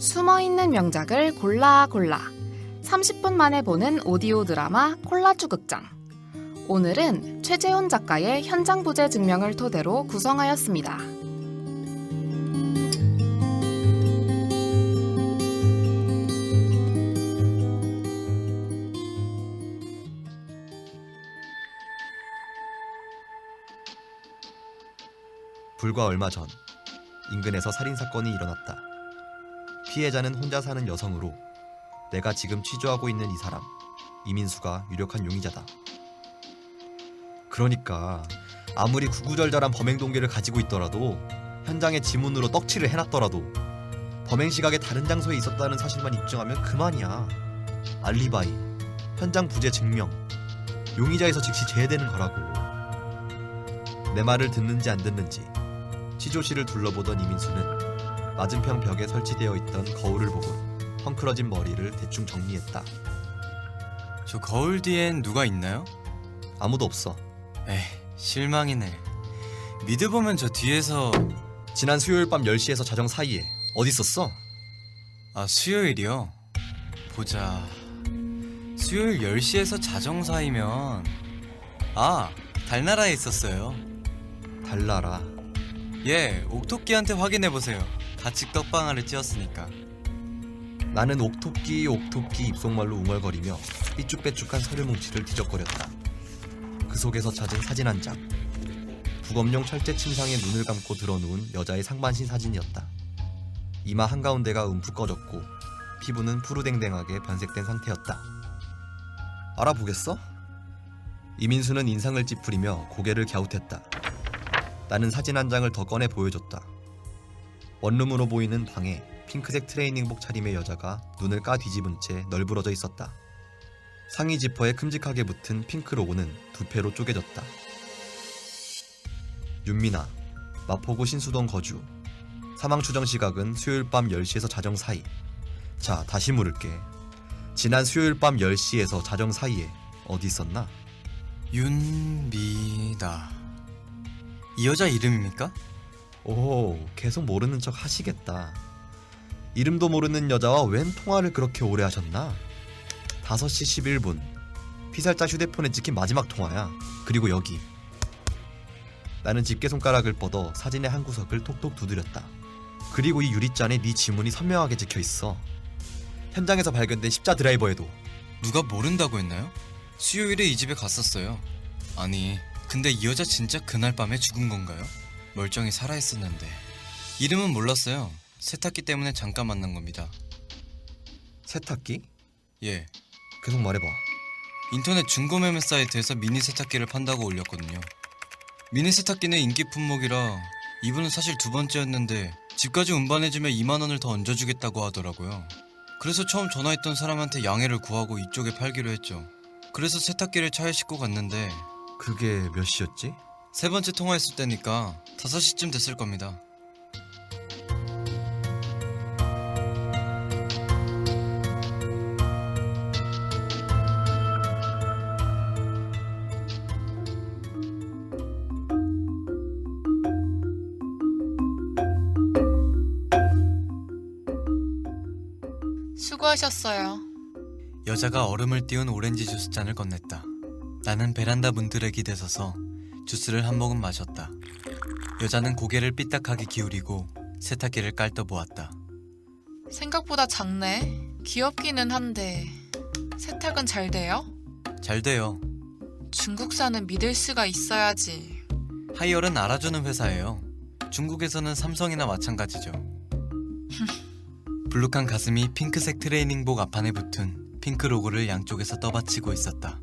숨어있는 명작을 골라 30분 만에 보는 오디오 드라마 콜라주 극장. 오늘은 최재훈 작가의 현장 부재 증명을 토대로 구성하였습니다. 불과 얼마 전 인근에서 살인사건이 일어났다. 피해자는 혼자 사는 여성으로 내가 지금 취조하고 있는 이 사람 이민수가 유력한 용의자다. 그러니까 아무리 구구절절한 범행 동기를 가지고 있더라도 현장의 지문으로 떡칠을 해놨더라도 범행 시각에 다른 장소에 있었다는 사실만 입증하면 그만이야. 알리바이, 현장 부재 증명, 용의자에서 즉시 제외되는 거라고. 내 말을 듣는지 안 듣는지 취조실을 둘러보던 이민수는 맞은편 벽에 설치되어 있던 거울을 보고 헝클어진 머리를 대충 정리했다. 저 거울 뒤엔 누가 있나요? 아무도 없어. 에이, 실망이네. 믿어보면 저 뒤에서... 지난 수요일 밤 10시에서 자정 사이에 어디 있었어? 아, 수요일이요? 보자... 수요일 10시에서 자정 사이면... 아, 달나라에 있었어요. 달나라. 예, 옥토끼한테 확인해보세요. 같이 떡방아를 찧었으니까. 나는 옥토끼 입속말로 웅얼거리며 삐쭉빼쭉한 서류 뭉치를 뒤적거렸다. 그 속에서 찾은 사진 한 장. 부검용 철제 침상에 눈을 감고 드러누운 여자의 상반신 사진이었다. 이마 한가운데가 움푹 꺼졌고 피부는 푸르댕댕하게 변색된 상태였다. 알아보겠어? 이민수는 인상을 찌푸리며 고개를 갸웃했다. 나는 사진 한 장을 더 꺼내 보여줬다. 원룸으로 보이는 방에 핑크색 트레이닝복 차림의 여자가 눈을 까 뒤집은 채 널브러져 있었다. 상의 지퍼에 큼직하게 붙은 핑크 로고는 두 패로 쪼개졌다. 윤미나, 마포구 신수동 거주. 사망 추정 시각은 수요일 밤 10시에서 자정 사이. 자, 다시 물을게. 지난 수요일 밤 10시에서 자정 사이에 어디 있었나? 윤미나... 이 여자 이름입니까? 오, 계속 모르는 척 하시겠다. 이름도 모르는 여자와 웬 통화를 그렇게 오래 하셨나? 5시 11분. 피살자 휴대폰에 찍힌 마지막 통화야. 그리고 여기. 나는 집게 손가락을 뻗어 사진의 한 구석을 톡톡 두드렸다. 그리고 이 유리잔에 네 지문이 선명하게 찍혀있어. 현장에서 발견된 십자 드라이버에도. 누가 모른다고 했나요? 수요일에 이 집에 갔었어요. 아니, 근데 이 여자 진짜 그날 밤에 죽은 건가요? 멀쩡히 살아있었는데. 이름은 몰랐어요. 세탁기 때문에 잠깐 만난 겁니다. 세탁기? 예, 계속 말해봐. 인터넷 중고매매 사이트에서 미니 세탁기를 판다고 올렸거든요. 미니 세탁기는 인기 품목이라 이분은 사실 두 번째였는데 집까지 운반해주면 2만원을 더 얹어주겠다고 하더라고요. 그래서 처음 전화했던 사람한테 양해를 구하고 이쪽에 팔기로 했죠. 그래서 세탁기를 차에 싣고 갔는데 그게 몇 시였지? 세 번째 통화했을 때니까 5시쯤 됐을 겁니다. 수고하셨어요. 여자가 얼음을 띄운 오렌지 주스 잔을 건넸다. 나는 베란다 문틀에 기대서서 주스를 한 모금 마셨다. 여자는 고개를 삐딱하게 기울이고 세탁기를 깔떠보았다. 생각보다 작네. 귀엽기는 한데 세탁은 잘 돼요? 잘 돼요. 중국산은 믿을 수가 있어야지. 하이얼은 알아주는 회사예요. 중국에서는 삼성이나 마찬가지죠. 불룩한 가슴이 핑크색 트레이닝복 앞판에 붙은 핑크 로고를 양쪽에서 떠받치고 있었다.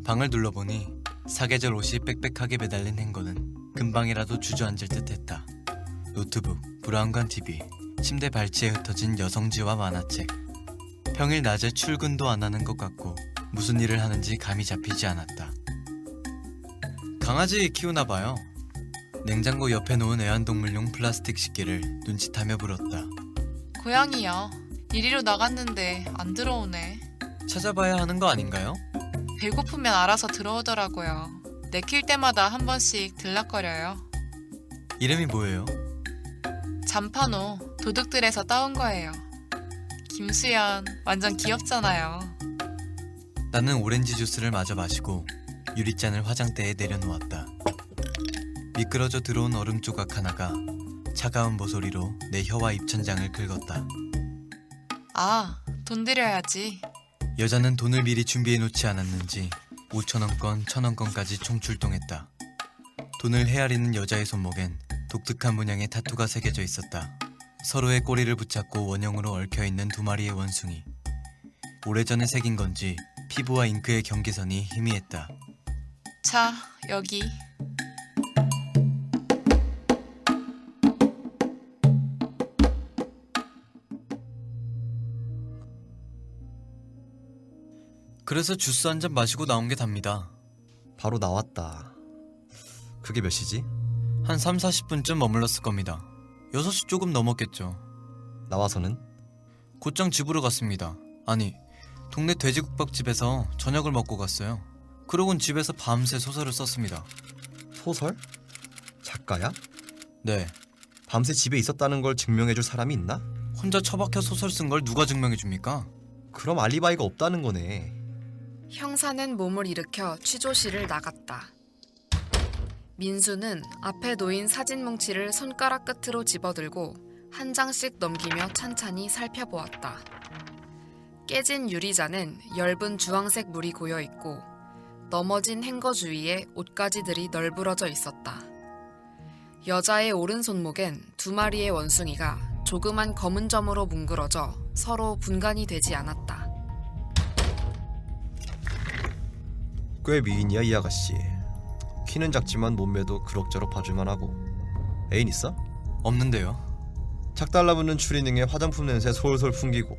방을 둘러보니 사계절 옷이 빽빽하게 매달린 행거는 금방이라도 주저앉을 듯했다. 노트북, 브라운관 TV, 침대 발치에 흩어진 여성지와 만화책. 평일 낮에 출근도 안 하는 것 같고 무슨 일을 하는지 감이 잡히지 않았다. 강아지 키우나 봐요. 냉장고 옆에 놓은 애완동물용 플라스틱 식기를 눈짓하며 물었다. 고양이요. 이리로 나갔는데 안 들어오네. 찾아봐야 하는 거 아닌가요? 배고프면 알아서 들어오더라고요. 내킬 때마다 한 번씩 들락거려요. 이름이 뭐예요? 잠파노 도둑들에서 따온 거예요. 김수연 완전 귀엽잖아요. 나는 오렌지 주스를 마저 마시고 유리잔을 화장대에 내려놓았다. 미끄러져 들어온 얼음 조각 하나가 차가운 모서리로 내 혀와 입천장을 긁었다. 아, 돈 드려야지. 여자는 돈을 미리 준비해 놓지 않았는지 5,000원권, 1,000원권까지 총 출동했다. 돈을 헤아리는 여자의 손목엔 독특한 문양의 타투가 새겨져 있었다. 서로의 꼬리를 붙잡고 원형으로 얽혀있는 두 마리의 원숭이. 오래전에 새긴 건지 피부와 잉크의 경계선이 희미했다. 자, 여기. 그래서 주스 한 잔 마시고 나온 게 답니다. 바로 나왔다. 그게 몇 시지? 한 3, 40분쯤 머물렀을 겁니다. 6시 조금 넘었겠죠. 나와서는? 곧장 집으로 갔습니다. 아니, 동네 돼지국밥집에서 저녁을 먹고 갔어요. 그러곤 집에서 밤새 소설을 썼습니다. 소설? 작가야? 네, 밤새 집에 있었다는 걸 증명해줄 사람이 있나? 혼자 처박혀 소설 쓴 걸 누가 증명해 줍니까? 그럼 알리바이가 없다는 거네. 형사는 몸을 일으켜 취조실을 나갔다. 민수는 앞에 놓인 사진 뭉치를 손가락 끝으로 집어들고 한 장씩 넘기며 찬찬히 살펴보았다. 깨진 유리잔엔 엷은 주황색 물이 고여 있고 넘어진 행거 주위에 옷가지들이 널브러져 있었다. 여자의 오른손목엔 두 마리의 원숭이가 조그만 검은 점으로 뭉그러져 서로 분간이 되지 않았다. 꽤 미인이야 이 아가씨. 키는 작지만 몸매도 그럭저럭 봐줄만 하고. 애인 있어? 없는데요. 착 달라붙는 추리닝에 화장품 냄새 솔솔 풍기고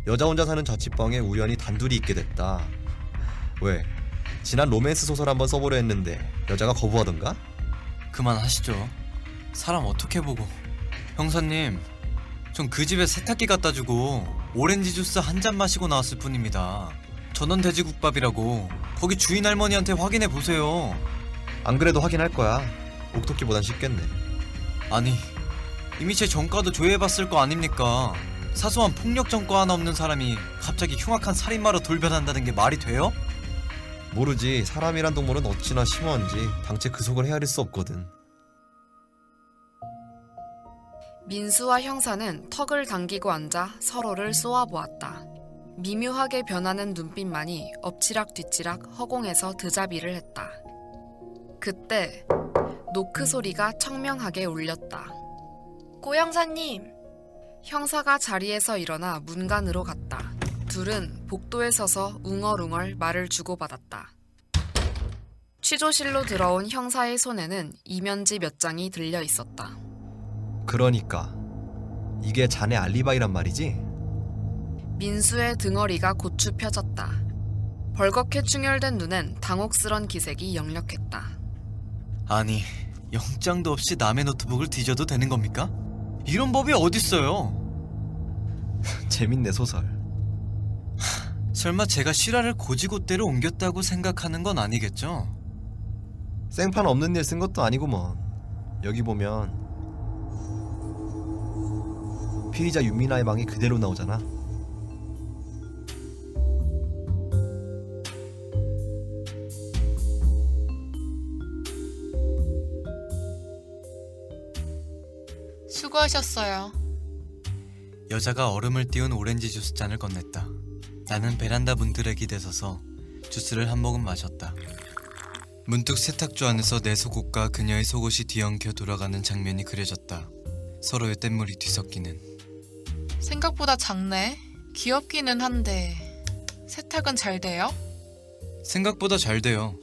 여자 혼자 사는 자취방에 우연히 단둘이 있게 됐다. 왜? 지난 로맨스 소설 한번 써보려 했는데 여자가 거부하던가? 그만하시죠. 사람 어떻게 보고. 형사님, 전 그 집에 세탁기 갖다 주고 오렌지 주스 한 잔 마시고 나왔을 뿐입니다. 전원 돼지국밥이라고 거기 주인 할머니한테 확인해 보세요. 안 그래도 확인할 거야. 옥토끼보단 쉽겠네. 아니, 이미 제 전과도 조회해봤을 거 아닙니까? 사소한 폭력 전과 하나 없는 사람이 갑자기 흉악한 살인마로 돌변한다는 게 말이 돼요? 모르지. 사람이란 동물은 어찌나 심오한지 당최 그 속을 헤아릴 수 없거든. 민수와 형사는 턱을 당기고 앉아 서로를 쏘아보았다. 미묘하게 변하는 눈빛만이 엎치락뒤치락 허공에서 드자비를 했다. 그때 노크 소리가 청명하게 울렸다. 고 형사님, 형사가 자리에서 일어나 문간으로 갔다. 둘은 복도에 서서 웅얼웅얼 말을 주고받았다. 취조실로 들어온 형사의 손에는 이면지 몇 장이 들려 있었다. 그러니까 이게 자네 알리바이란 말이지? 민수의 등허리가 고추 펴졌다. 벌겋게 충혈된 눈엔 당혹스런 기색이 역력했다. 아니, 영장도 없이 남의 노트북을 뒤져도 되는 겁니까? 이런 법이 어딨어요? 재밌네 소설. 설마 제가 실화를 고지고대로 옮겼다고 생각하는 건 아니겠죠? 생판 없는 일 쓴 것도 아니고 뭐. 여기 보면 피의자 윤미나의 방이 그대로 나오잖아. 수고하셨어요. 여자가 얼음을 띄운 오렌지 주스 잔을 건넸다. 나는 베란다 문틀에 기대서서 주스를 한 모금 마셨다. 문득 세탁조 안에서 내 속옷과 그녀의 속옷이 뒤엉켜 돌아가는 장면이 그려졌다. 서로의 뗏물이 뒤섞이는. 생각보다 작네. 귀엽기는 한데 세탁은 잘 돼요? 생각보다 잘 돼요.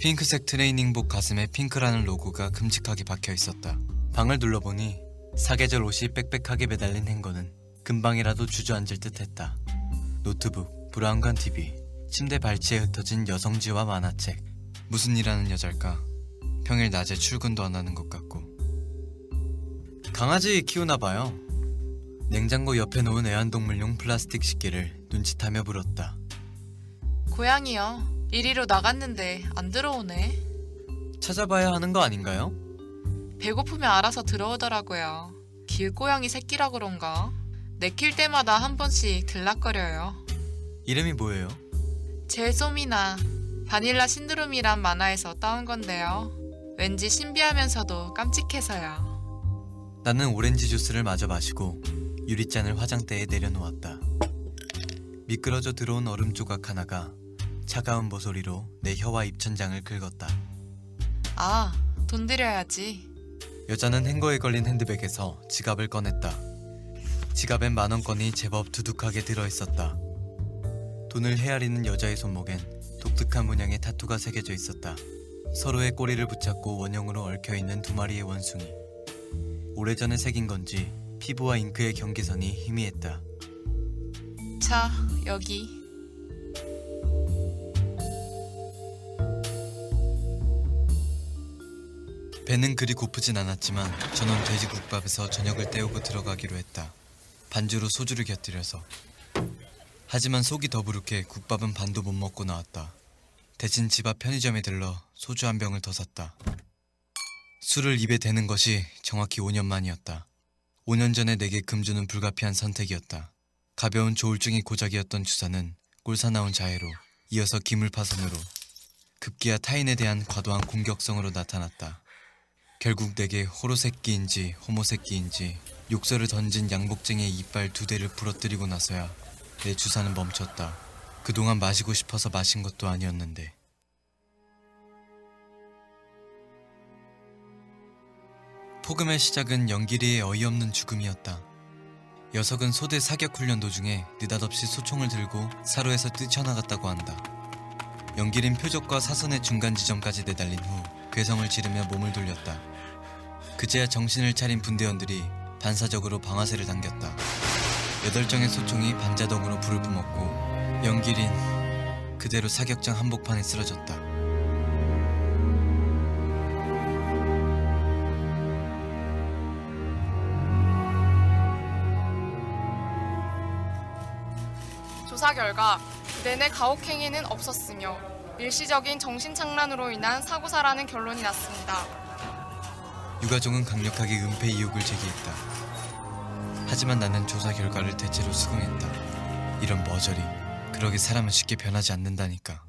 핑크색 트레이닝복 가슴에 핑크라는 로고가 큼직하게 박혀 있었다. 방을 둘러보니 사계절 옷이 빽빽하게 매달린 행거는 금방이라도 주저앉을 듯했다. 노트북, 브라운관 TV, 침대 발치에 흩어진 여성지와 만화책. 무슨 일 하는 여잘까? 평일 낮에 출근도 안 하는 것 같고. 강아지 키우나 봐요. 냉장고 옆에 놓은 애완동물용 플라스틱 식기를 눈짓하며 물었다. 고양이요. 이리로 나갔는데 안 들어오네. 찾아봐야 하는 거 아닌가요? 배고프면 알아서 들어오더라고요. 길고양이 새끼라 그런가? 내킬 때마다 한 번씩 들락거려요. 이름이 뭐예요? 젤솜이나 바닐라 신드롬이란 만화에서 따온 건데요. 왠지 신비하면서도 깜찍해서요. 나는 오렌지 주스를 마저 마시고 유리잔을 화장대에 내려놓았다. 미끄러져 들어온 얼음 조각 하나가 차가운 모서리로 내 혀와 입천장을 긁었다. 아, 돈 들여야지. 여자는 행거에 걸린 핸드백에서 지갑을 꺼냈다. 지갑엔 만원권이 제법 두둑하게 들어있었다. 돈을 헤아리는 여자의 손목엔 독특한 문양의 타투가 새겨져 있었다. 서로의 꼬리를 붙잡고 원형으로 얽혀있는 두 마리의 원숭이. 오래전에 새긴 건지 피부와 잉크의 경계선이 희미했다. 자, 여기. 배는 그리 고프진 않았지만 저는 돼지국밥에서 저녁을 때우고 들어가기로 했다. 반주로 소주를 곁들여서. 하지만 속이 더부룩해 국밥은 반도 못 먹고 나왔다. 대신 집 앞 편의점에 들러 소주 한 병을 더 샀다. 술을 입에 대는 것이 정확히 5년 만이었다. 5년 전에 내게 금주는 불가피한 선택이었다. 가벼운 조울증이 고작이었던 주사는 꼴사나운 자해로, 이어서 기물파손으로, 급기야 타인에 대한 과도한 공격성으로 나타났다. 결국 내게 호로새끼인지 호모새끼인지 욕설을 던진 양복쟁이의 이빨 2대를 부러뜨리고 나서야 내 주사는 멈췄다. 그동안 마시고 싶어서 마신 것도 아니었는데. 폭음의 시작은 영길이의 어이없는 죽음이었다. 녀석은 소대 사격 훈련 도중에 느닷없이 소총을 들고 사로에서 뛰쳐나갔다고 한다. 영길인 표적과 사선의 중간 지점까지 내달린 후 괴성을 지르며 몸을 돌렸다. 그제야 정신을 차린 분대원들이 반사적으로 방아쇠를 당겼다. 8정의 소총이 반자동으로 불을 뿜었고 영길인 그대로 사격장 한복판에 쓰러졌다. 조사 결과 내내 가혹행위는 없었으며 일시적인 정신착란으로 인한 사고사라는 결론이 났습니다. 유가족은 강력하게 은폐 의혹을 제기했다. 하지만 나는 조사 결과를 대체로 수긍했다. 이런 머저리, 그러게 사람은 쉽게 변하지 않는다니까.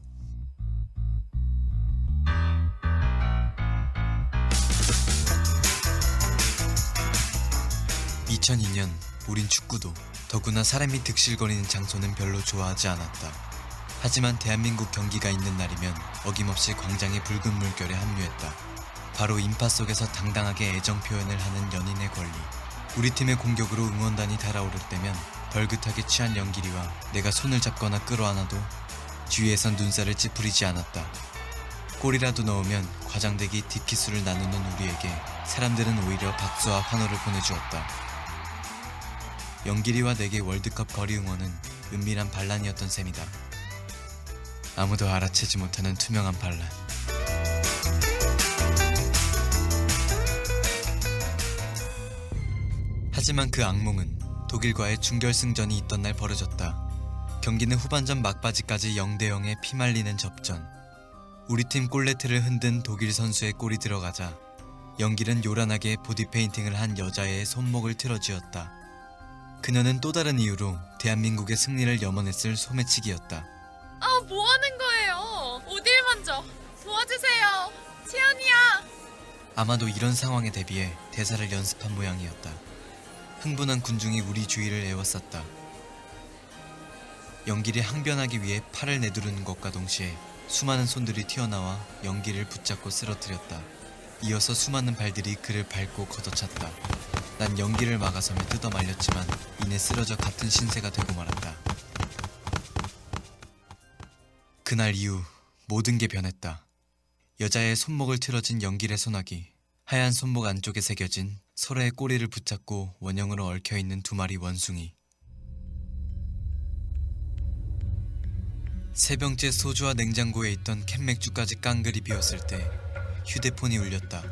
(2002년) 우린 축구도, 더구나 사람이 득실거리는 장소는 별로 좋아하지 않았다. 하지만 대한민국 경기가 있는 날이면 어김없이 광장의 붉은 물결에 합류했다. 바로 인파 속에서 당당하게 애정 표현을 하는 연인의 권리. 우리 팀의 공격으로 응원단이 달아오를 때면 벌긋하게 취한 영길이와 내가 손을 잡거나 끌어안아도 주위에선 눈살을 찌푸리지 않았다. 골이라도 넣으면 과장되기 딥키스를 나누는 우리에게 사람들은 오히려 박수와 환호를 보내주었다. 영길이와 내게 월드컵 거리 응원은 은밀한 반란이었던 셈이다. 아무도 알아채지 못하는 투명한 반란. 하지만 그 악몽은 독일과의 준결승전이 있던 날 벌어졌다. 경기는 후반전 막바지까지 0대0의 피말리는 접전. 우리 팀 골네트를 흔든 독일 선수의 골이 들어가자 영길은 요란하게 보디페인팅을 한 여자의 손목을 틀어쥐었다. 그녀는 또 다른 이유로 대한민국의 승리를 염원했을 소매치기였다. 아, 뭐 하는 거예요? 어딜 만져? 도와주세요. 채연이야. 아마도 이런 상황에 대비해 대사를 연습한 모양이었다. 흥분한 군중이 우리 주위를 에워쌌다. 영길이 항변하기 위해 팔을 내두르는 것과 동시에 수많은 손들이 튀어나와 영길을 붙잡고 쓰러뜨렸다. 이어서 수많은 발들이 그를 밟고 걷어찼다. 난 영길을 막아서며 뜯어 말렸지만 이내 쓰러져 같은 신세가 되고 말았다. 그날 이후 모든 게 변했다. 여자의 손목을 틀어진 영길의 소나기, 하얀 손목 안쪽에 새겨진 서로의 꼬리를 붙잡고 원형으로 얽혀있는 두 마리 원숭이. 세 병째 소주와 냉장고에 있던 캔맥주까지 깡그리 비웠을 때 휴대폰이 울렸다.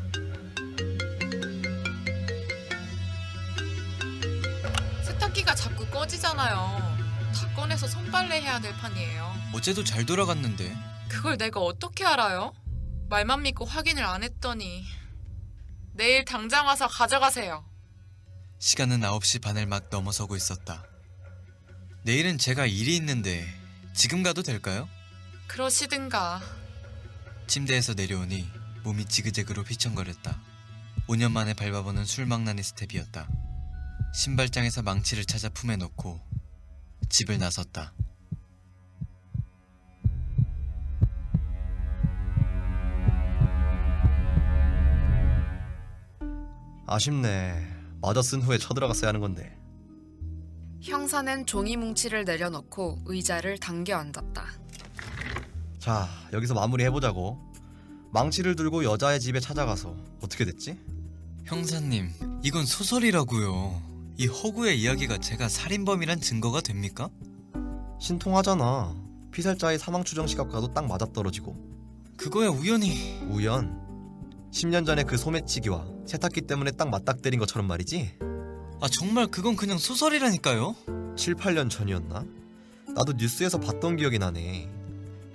세탁기가 자꾸 꺼지잖아요. 다 꺼내서 손빨래 해야 될 판이에요. 어제도 잘 돌아갔는데. 그걸 내가 어떻게 알아요? 말만 믿고 확인을 안 했더니. 내일 당장 와서 가져가세요. 시간은 9시 반을 막 넘어서고 있었다. 내일은 제가 일이 있는데 지금 가도 될까요? 그러시든가. 침대에서 내려오니 몸이 지그재그로 휘청거렸다. 5년 만에 밟아보는 술망나니 스텝이었다. 신발장에서 망치를 찾아 품에 넣고 집을 나섰다. 아쉽네. 마저 쓴 후에 쳐들어갔어야 하는 건데. 형사는 종이 뭉치를 내려놓고 의자를 당겨 앉았다. 자, 여기서 마무리 해보자고. 망치를 들고 여자의 집에 찾아가서 어떻게 됐지? 형사님, 이건 소설이라고요. 이 허구의 이야기가 제가 살인범이란 증거가 됩니까? 신통하잖아. 피살자의 사망 추정 시각과도 딱 맞아떨어지고. 그거야 우연히. 우연? 10년 전에 그 소매치기와 세탁기 때문에 딱 맞닥뜨린 것처럼 말이지? 아 정말 그건 그냥 소설이라니까요. 7, 8년 전이었나? 나도 뉴스에서 봤던 기억이 나네.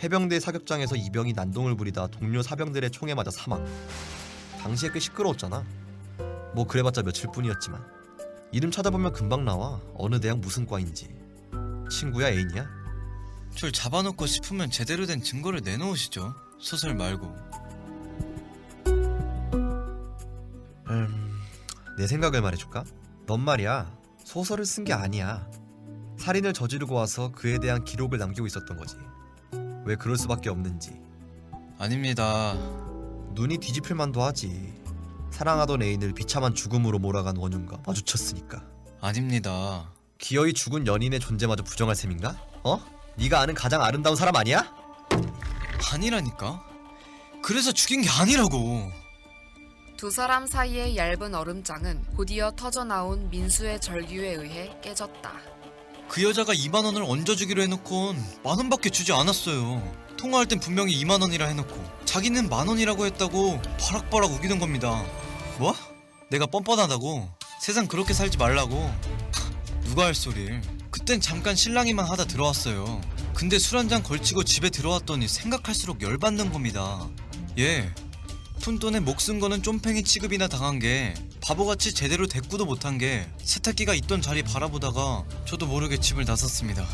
해병대 사격장에서 이병이 난동을 부리다 동료 사병들의 총에 맞아 사망. 당시에 꽤 시끄러웠잖아. 뭐 그래봤자 며칠 뿐이었지만. 이름 찾아보면 금방 나와. 어느 대학 무슨 과인지. 친구야, 애인이야? 절 잡아놓고 싶으면 제대로 된 증거를 내놓으시죠. 소설 말고. 내 생각을 말해줄까? 넌 말이야, 소설을 쓴 게 아니야. 살인을 저지르고 와서 그에 대한 기록을 남기고 있었던 거지. 왜 그럴 수밖에 없는지. 아닙니다. 눈이 뒤집힐 만도 하지. 사랑하던 애인을 비참한 죽음으로 몰아간 원흉과 마주쳤으니까. 아닙니다. 기어이 죽은 연인의 존재마저 부정할 셈인가? 어? 네가 아는 가장 아름다운 사람 아니야? 아니라니까. 그래서 죽인 게 아니라고. 두 사람 사이의 얇은 얼음장은 곧이어 터져나온 민수의 절규에 의해 깨졌다. 그 여자가 2만 원을 얹어주기로 해놓곤 10,000원밖에 주지 않았어요. 통화할 땐 분명히 2만 원이라 해놓고 자기는 10,000원이라고 했다고 바락바락 우기는 겁니다. 뭐? 내가 뻔뻔하다고? 세상 그렇게 살지 말라고? 누가 할 소리를. 그땐 잠깐 실랑이만 하다 들어왔어요. 근데 술 한 잔 걸치고 집에 들어왔더니 생각할수록 열받는 겁니다. 예, 푼돈에 목쓴 거는 쫌팽이 취급이나 당한 게, 바보같이 제대로 대꾸도 못한 게 세탁기가 있던 자리 바라보다가 저도 모르게 집을 나섰습니다.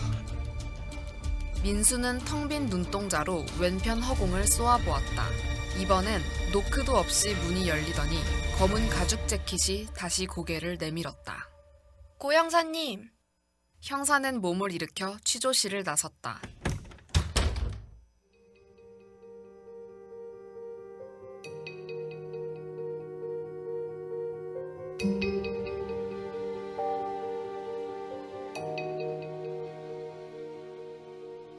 민수는 텅 빈 눈동자로 왼편 허공을 쏘아보았다. 이번엔 노크도 없이 문이 열리더니 검은 가죽 재킷이 다시 고개를 내밀었다. 고 형사님, 형사는 몸을 일으켜 취조실을 나섰다.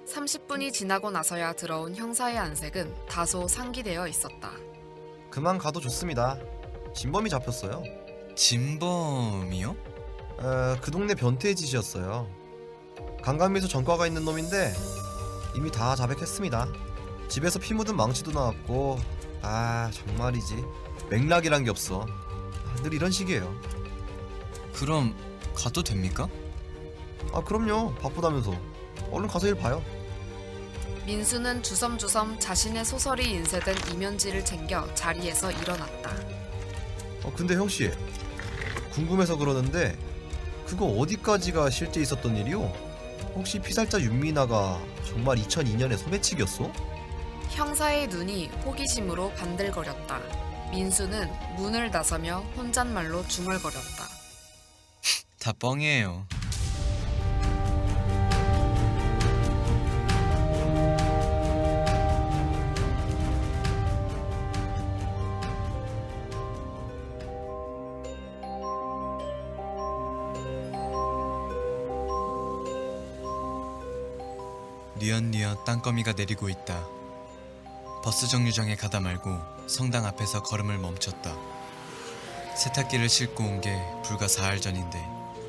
(30분이) 지나고 나서야 들어온 형사의 안색은 다소 상기되어 있었다. 그만 가도 좋습니다. 진범이 잡혔어요. 진범이요? 그 동네 변태의 짓이었어요. 강간미수 전과가 있는 놈인데 이미 다 자백했습니다. 집에서 피 묻은 망치도 나왔고, 정말이지, 맥락이란 게 없어. 늘 이런 식이에요. 그럼 가도 됩니까? 그럼요. 바쁘다면서. 얼른 가서 일 봐요. 민수는 주섬주섬 자신의 소설이 인쇄된 이면지를 챙겨 자리에서 일어났다. 근데 형씨, 궁금해서 그러는데 그거 어디까지가 실제 있었던 일이요? 혹시 피살자 윤미나가 정말 2002년에 소매치기였어? 형사의 눈이 호기심으로 반들거렸다. 민수는 문을 나서며 혼잣말로 중얼거렸다. 다 뻥이에요. 뉘엿뉘엿 땅거미가 내리고 있다. 버스 정류장에 가다 말고 성당 앞에서 걸음을 멈췄다. 세탁기를 싣고 온 게 불과 4일 전인데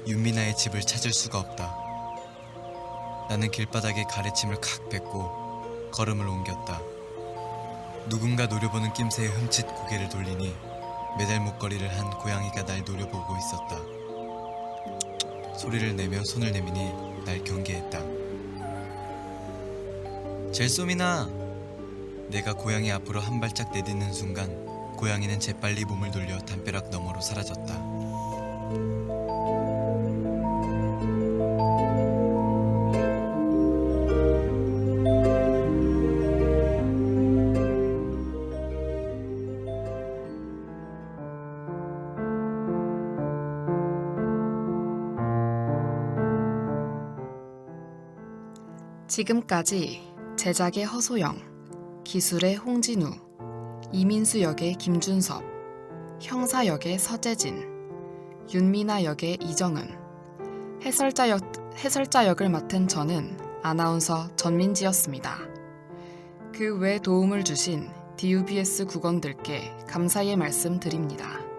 윤미나의 집을 찾을 수가 없다. 나는 길바닥에 가래침을 칵 뱉고 걸음을 옮겼다. 누군가 노려보는 낌새에 흠칫 고개를 돌리니 메달 목걸이를 한 고양이가 날 노려보고 있었다. 소리를 내며 손을 내미니 날 경계했다. 젤소미나! 내가 고양이 앞으로 한 발짝 내딛는 순간 고양이는 재빨리 몸을 돌려 담벼락 너머로 사라졌다. 지금까지 제작의 허소영, 기술의 홍진우, 이민수 역의 김준섭, 형사 역의 서재진, 윤미나 역의 이정은, 해설자 역을 맡은 저는 아나운서 전민지였습니다. 그 외 도움을 주신 DUBS 국원들께 감사의 말씀 드립니다.